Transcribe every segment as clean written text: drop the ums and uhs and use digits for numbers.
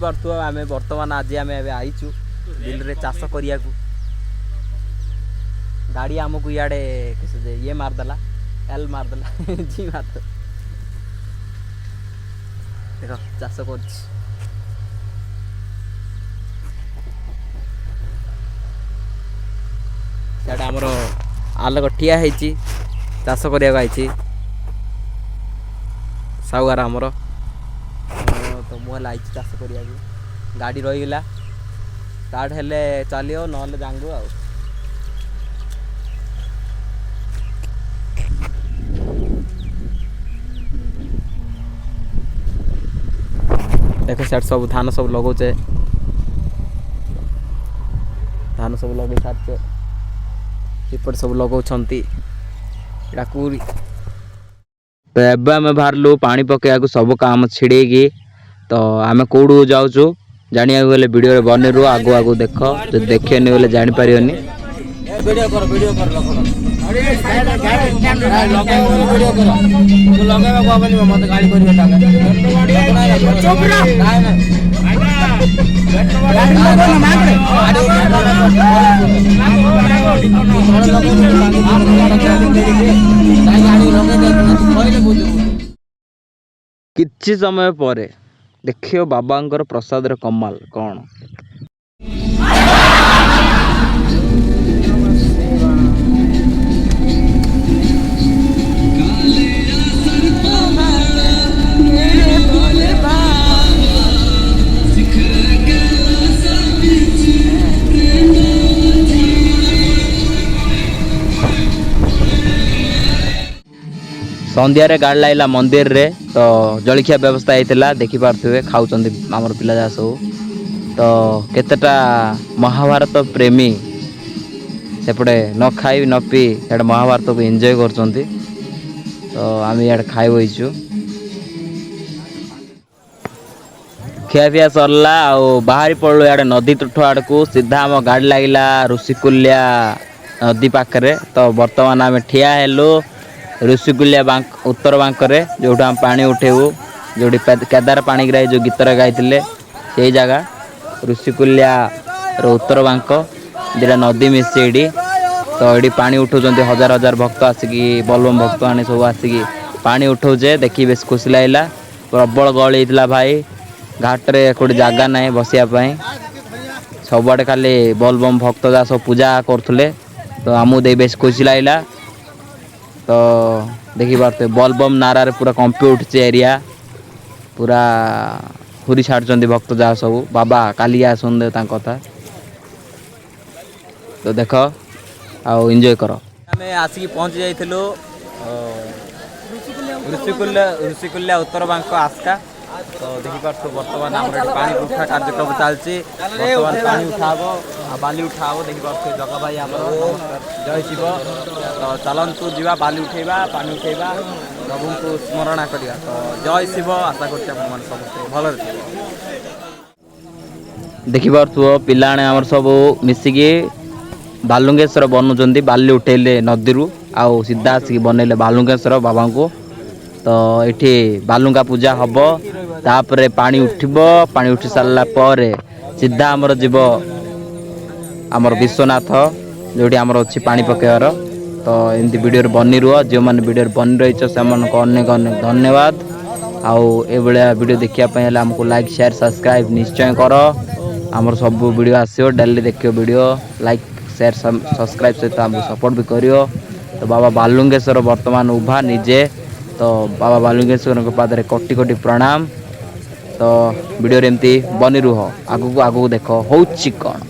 पार्थु आमे वर्तमान आज आमे आइचु बिल रे चाष करिया को गाड़ी हमको इे ये मारदेला एल मारदेला जी मार देख चाष कर आमर आलोक ठिया चाष करने साउगार आमर तो मुझे आई चाष करा गाड़ी रहीगला स्टार्ट हेले चलो ना जांगू आ देख सैड सब धान सब लगौचे धान सब लगे सारे इपट सब लगौंती तो एवं आम बाहरलु पानी पकड़ा सब काम छिड़ेगी तो आम कौड़ू जाऊँ जाना गले वीडियो बनू आगु आगु देख जो देखनी बोले जापर किछि समय पर देखियो बाबांकर प्रसाद कमाल कौन संध्या रे गाड़ लाइला मंदिर रे तो जलखिया व्यवस्था होता देखी पारे खाऊँ आमर पिला जा सब तो केतेटा महाभारत प्रेमी सेपटे न खाई न पी इे महाभारत को एंजॉय कर तो आम इे खाई बहीचु खियापिया सरला आ बाहरी पड़ू इे नदी तुठ आड़ को सीधा आम गाड़ी लगिला ऋषिकुल्या नदी पाखे तो बर्तमान आम ठिया हेलु ऋषिकुल्या बांक उत्तर बांकरे जो हम पानी उठेबू जो केदार पाणिग्राही जो गीतर गाई से जगह ऋषिकुल्या उत्तर बांक दुटा नदी मिसी तो ये पानी उठाऊँ हजार हजार भक्त आसिकी बलबम भक्त आने सब आसिकी पानी उठाऊे देखी बेस खुशी लगला प्रबल गहली होता भाई घाटे कोई जगह ना बसापी सबुआड़े खाली बलबम भक्त जा सब पूजा करुले तो आमको दे बेस खुशी लगला तो देखी पारे बलबम नारार पूरा कंपी उठी एरिया पूरा हुरी छाड़ भक्त जहाँ सब बाबा काली आसंदे कथा तो देख आउ एंजॉय कर आम आसिक पहुँची जाइलु ऋषिकुल्या उत्तर बांक आस्का तो देखी पार्थ बर्तमान आम पानी उठा कार्यक्रम चलती बर्तमान पानी उठाब बाली उठाब देखी पार्थ जगह भाई आम जय शिव तो चलतु जा बाली उठेबा पानी उठेबा प्रभु को स्मरण करिया तो जय शिव आशा कर भल देखी पार्थ पिला आम सब मिसिकी बालुंगेश्वर बनुंट बाली उठेले नदी आउ सीधा आसिक बनइले बालुंगेश्वर बाबा को तो ये बालुंगा पूजा हम तापर पानी उठब पानी उठी सारा पर सीधा आमर जीव आमर विश्वनाथ जोटी आमर अच्छी पानी पकेवार तो एमती वीडियो बनी रुह जो मैंने वीडियो बनी रही से अनेक अनेक धन्यवाद आउ भाया वीडियो देखापी आमको लाइक शेयर सब्सक्राइब निश्चय कर आमर सब वीडियो आसो डेली देखियो वीडियो लाइक शेयर सब्सक्राइब सहित आमको सपोर्ट भी करियो तो बाबा बालुंगेश्वर वर्तमान उभा निजे तो बाबा बालुंगेश्वर पादरे कोटि कोटि प्रणाम तो वीडियो एमती बनी रुह आगू आगू देख हो कौन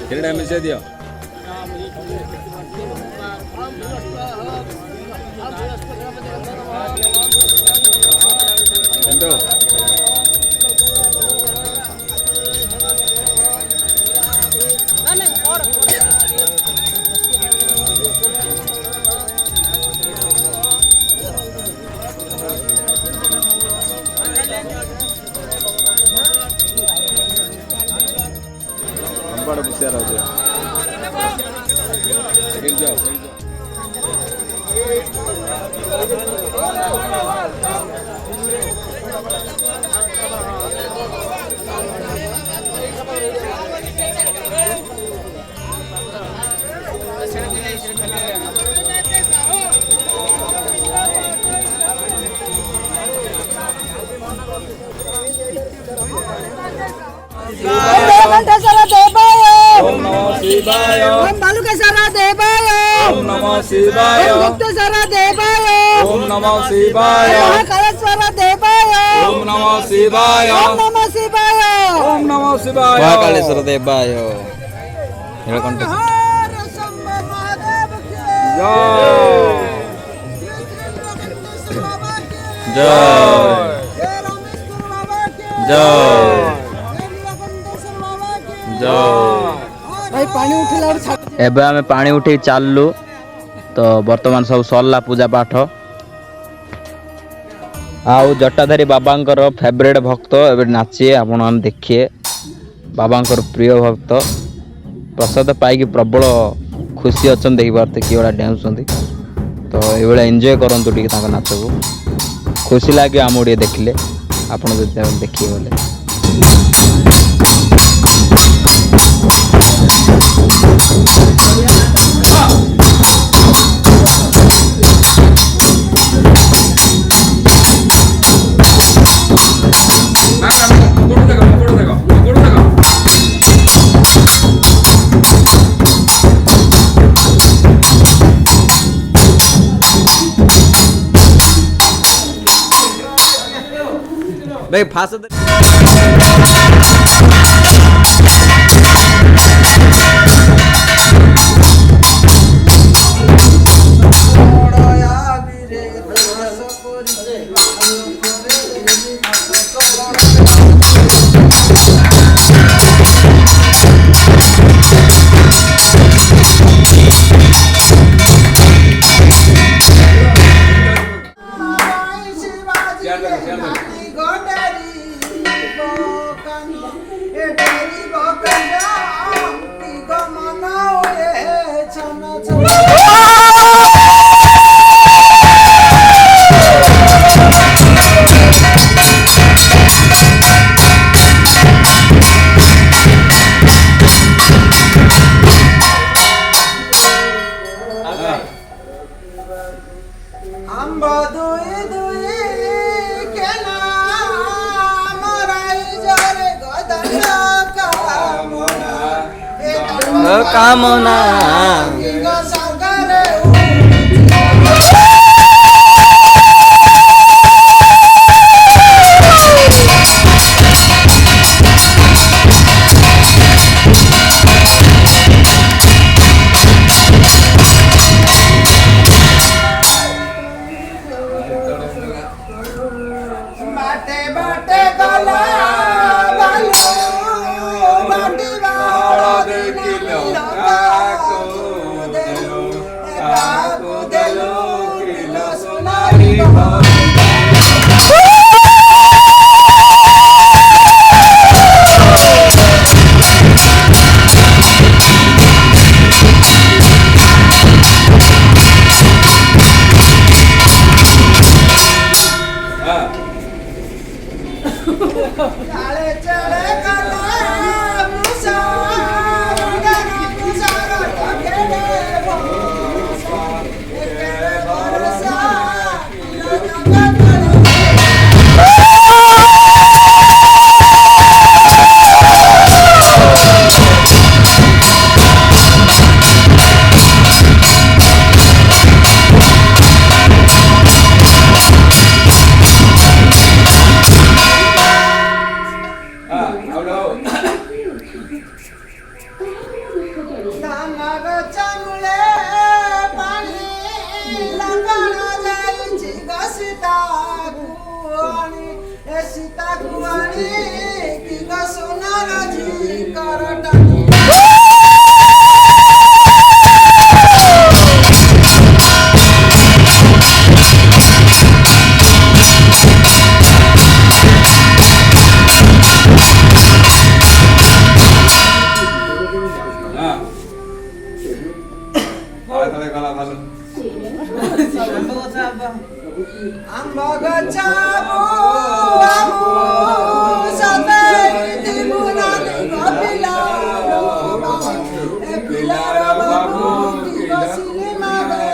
କେତେ ଟାଇମ୍ ମିଶେଇ ଦିଅ ଏମିତି बड़ा पुष्यार हो गया ओम नमः शिवाय ओम बालुकेश्वर देवाय ओम नमः शिवाय ओम गुप्तेश्वर देवाय ओम नमः शिवाय महाकालेश्वर देवाय ओम नमः शिवाय ओम नमः शिवाय ओम नमः शिवाय महाकालेश्वर देवाय हेळकोंट हर शंभो महादेव की जय जय जय रामेश्वर बाबा की जय जय नीलकंठेश्वर बाबा की जय भाई पानी उठिला और छाड़ एबे आमे पानी उठे चाललु तो वर्तमान सब सरला पूजा पाठ आउ जटाधारी बाबांकर फेवरेट भक्त एबे नाचिए आपण हम देखिए बाबांकर प्रिय भक्त प्रसाद पाई प्रबल खुशी अच्छा देखी पारते कि बड़ा डांस तो ये एंजॉय करंतु टिके तांका नाच को खुशी लगे आम ओडिया देखिले आपण देखिए बोले भाई फांस कामना बाटे बाटे गला बालू बाटी बाड़ा देखिलो काको आंब गछाबू आबू सदै दिमुना पिलारो ए पिलारो बाबू की बसिले मागे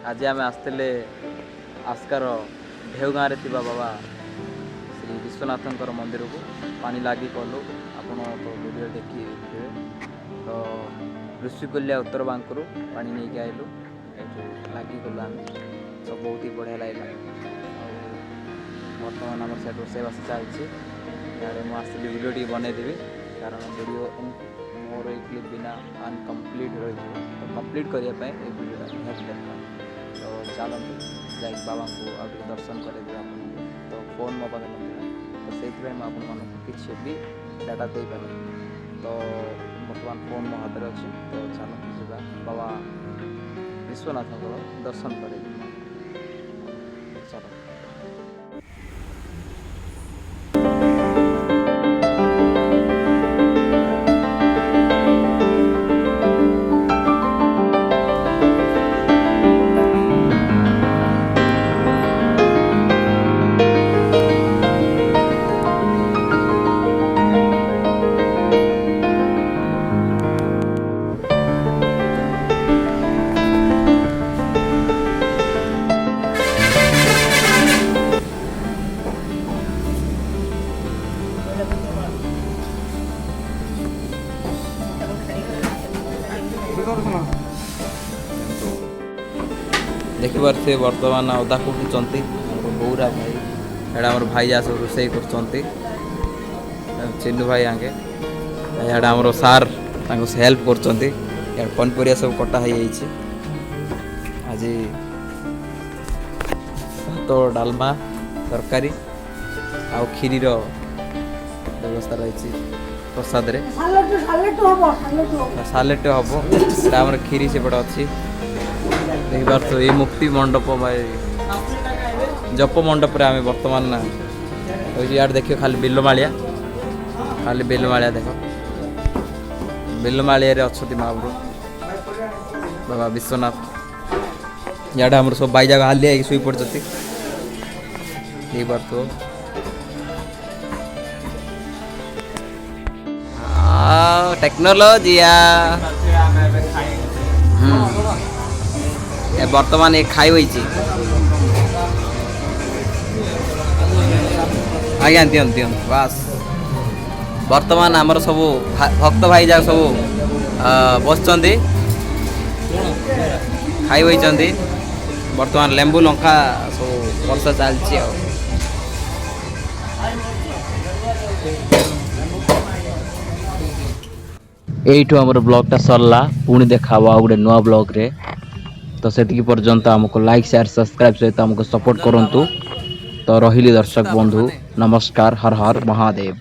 आज आम आसते आस्कार ढेउ गाँव में बाबा श्री विश्वनाथ मंदिर को पानी लगी कलु आपण तो वीडियो देखिए तो ऋषिकुल्या उत्तर बांकरू पानी नहीं के आइलु लगी कलु आम सब बहुत ही बढ़िया लगे बर्तमान आम से रोषेबास चलती मुझे वीडियो टी बनईदेवी कारण वीडियो मोर ये क्लिप बिना अनकम्प्लीट रही तो कम्प्लीट करने वीडियो निहाती दरकार तो चलते जा बाबा को आगे दर्शन कर तो फोन मो पाखे ना तो से किसी भी डाटा दे पार तो बर्तमान फोन मो हाथ में अच्छी तो चलते जा बाबा विश्वनाथ दर्शन कर चलो देखिपारे बर्तमान अदा कुटुंच बौरा भाई एड़ा आम भाई जा सब रोसे कर चिन्नू भाई आगे इड़ा आम सार हेल्प कर पनीपरिया सब कटा हो आज भात डालमा तरकारी आ खीरी व्यवस्था रही प्रसाद सालेट हम आम खीरी सेपटे अच्छी देखिपार तो ये मुक्ति मंडप भाई जप मंडप आम बर्तमान यार देखिए खाली बेलमालिया देख बेलमालिया अच्छा महाप्रभु बाबा विश्वनाथ याडा आम सब बाई जागा हालिया शुई पड़ती देखिपार तो टेक्नोलॉजिया बर्तमान ये खाई हुई आज्ञा दियन दियन बास बर्तमान आमर सब भक्त भाई जा सब बस खाई हुई बर्तमान लेंबू लंका सब वर्षा चलती एठू आमर ब्लॉगटा सरला पुणी देखा गोटे नुआ ब्लॉग रे तो से पर्यंत आमको लाइक शेयर सब्सक्राइब सहित आमको सपोर्ट करंतु तो रहिली दर्शक बंधु नमस्कार हर हर महादेव।